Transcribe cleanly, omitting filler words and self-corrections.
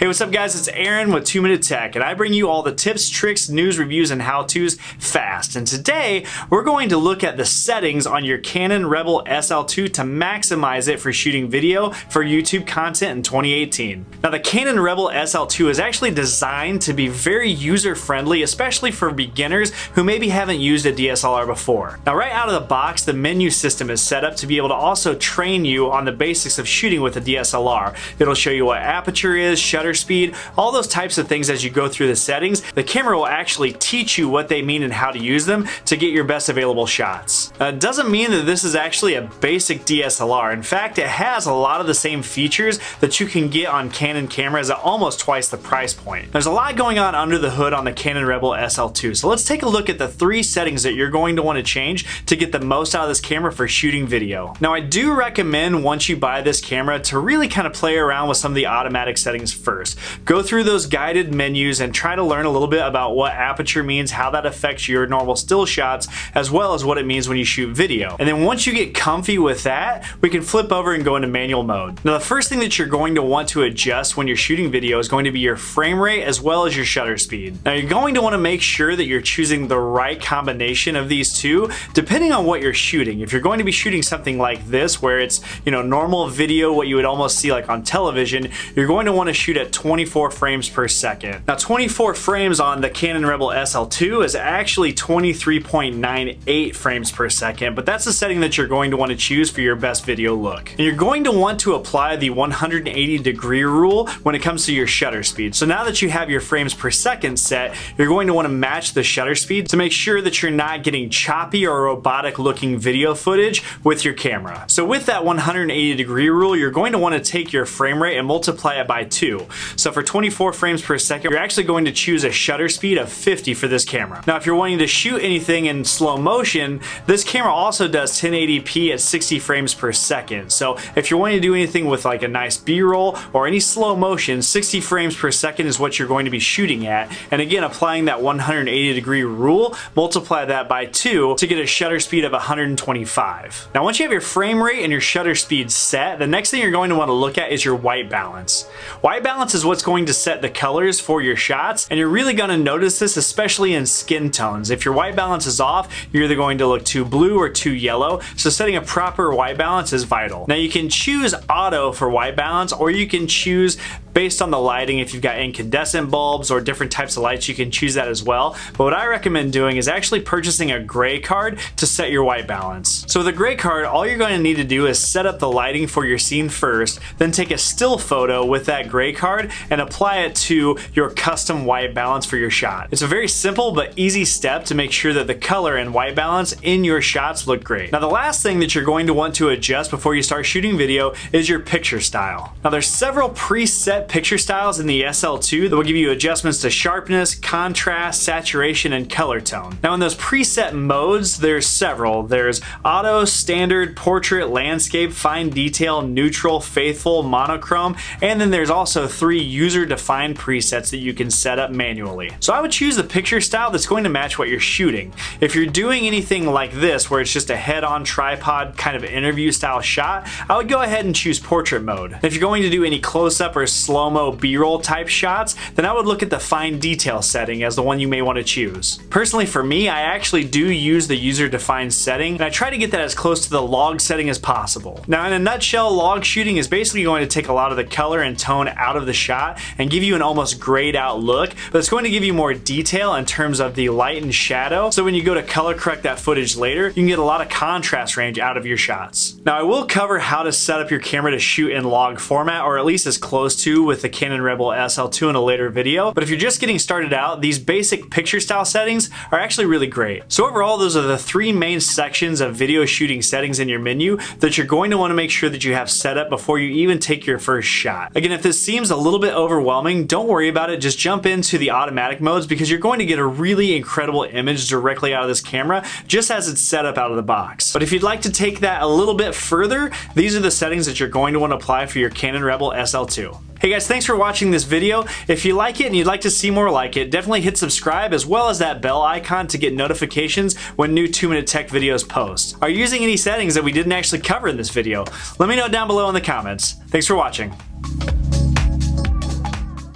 Hey, what's up guys? It's Aaron with 2 Minute Tech, and I bring you all the tips, tricks, news, reviews, and how-tos fast. And today, we're going to look at the settings on your Canon Rebel SL2 to maximize it for shooting video for YouTube content in 2018. Now, the Canon Rebel SL2 is actually designed to be very user-friendly, especially for beginners who maybe haven't used a DSLR before. Now, right out of the box, the menu system is set up to be able to also train you on the basics of shooting with a DSLR. It'll show you what aperture is, shutter speed, all those types of things as you go through the settings. The camera will actually teach you what they mean and how to use them to get your best available shots. It doesn't mean that this is actually a basic DSLR. In fact, it has a lot of the same features that you can get on Canon cameras at almost twice the price point. There's a lot going on under the hood on the Canon Rebel SL2, so let's take a look at the 3 settings that you're going to want to change to get the most out of this camera for shooting video. Now, I do recommend once you buy this camera to really kind of play around with some of the automatic settings first. Go through those guided menus and try to learn a little bit about what aperture means, how that affects your normal still shots, as well as what it means when you shoot video. And then once you get comfy with that, we can flip over and go into manual mode. Now, the first thing that you're going to want to adjust when you're shooting video is going to be your frame rate as well as your shutter speed. Now, you're going to want to make sure that you're choosing the right combination of these two, depending on what you're shooting. If you're going to be shooting something like this, where it's, normal video, what you would almost see like on television, you're going to want to shoot at 24 frames per second. Now, 24 frames on the Canon Rebel SL2 is actually 23.98 frames per second, but that's the setting that you're going to want to choose for your best video look. And you're going to want to apply the 180-degree rule when it comes to your shutter speed. So now that you have your frames per second set, you're going to want to match the shutter speed to make sure that you're not getting choppy or robotic looking video footage with your camera. So with that 180-degree rule, you're going to want to take your frame rate and multiply it by 2. So for 24 frames per second, you're actually going to choose a shutter speed of 50 for this camera. Now, if you're wanting to shoot anything in slow motion, this camera also does 1080p at 60 frames per second. So if you're wanting to do anything with like a nice B-roll or any slow motion, 60 frames per second is what you're going to be shooting at. And again, applying that 180-degree rule, multiply that by 2 to get a shutter speed of 125. Now, once you have your frame rate and your shutter speed set, the next thing you're going to want to look at is your white balance. White balance is what's going to set the colors for your shots, and you're really going to notice this especially in skin tones. If your white balance is off, you're either going to look too blue or too yellow, so setting a proper white balance is vital. Now, you can choose auto for white balance, or you can choose based on the lighting. If you've got incandescent bulbs or different types of lights, you can choose that as well. But what I recommend doing is actually purchasing a gray card to set your white balance. So with a gray card, all you're going to need to do is set up the lighting for your scene first, then take a still photo with that gray card and apply it to your custom white balance for your shot. It's a very simple but easy step to make sure that the color and white balance in your shots look great. Now, the last thing that you're going to want to adjust before you start shooting video is your picture style. Now, there's several preset picture styles in the SL2 that will give you adjustments to sharpness, contrast, saturation, and color tone. Now, in those preset modes, there's several. There's auto, standard, portrait, landscape, fine detail, neutral, faithful, monochrome, and then there's also 3 user-defined presets that you can set up manually. So I would choose the picture style that's going to match what you're shooting. If you're doing anything like this, where it's just a head-on tripod kind of interview style shot, I would go ahead and choose portrait mode. If you're going to do any close-up or slow-mo B-roll type shots, then I would look at the fine detail setting as the one you may want to choose. Personally, for me, I actually do use the user-defined setting, and I try to get that as close to the log setting as possible. Now, in a nutshell, log shooting is basically going to take a lot of the color and tone out of the shot and give you an almost grayed out look, but it's going to give you more detail in terms of the light and shadow, so when you go to color correct that footage later, you can get a lot of contrast range out of your shots. Now, I will cover how to set up your camera to shoot in log format, or at least as close to with the Canon Rebel SL2 in a later video, but if you're just getting started out, these basic picture style settings are actually really great. So overall, those are the 3 main sections of video shooting settings in your menu that you're going to want to make sure that you have set up before you even take your first shot. Again, if this seems a little bit overwhelming, don't worry about it. Just jump into the automatic modes, because you're going to get a really incredible image directly out of this camera just as it's set up out of the box. But if you'd like to take that a little bit further, these are the settings that you're going to want to apply for your Canon Rebel SL2. Hey guys, thanks for watching this video. If you like it and you'd like to see more like it, definitely hit subscribe as well as that bell icon to get notifications when new 2-Minute Tech videos post. Are you using any settings that we didn't actually cover in this video? Let me know down below in the comments. Thanks for watching.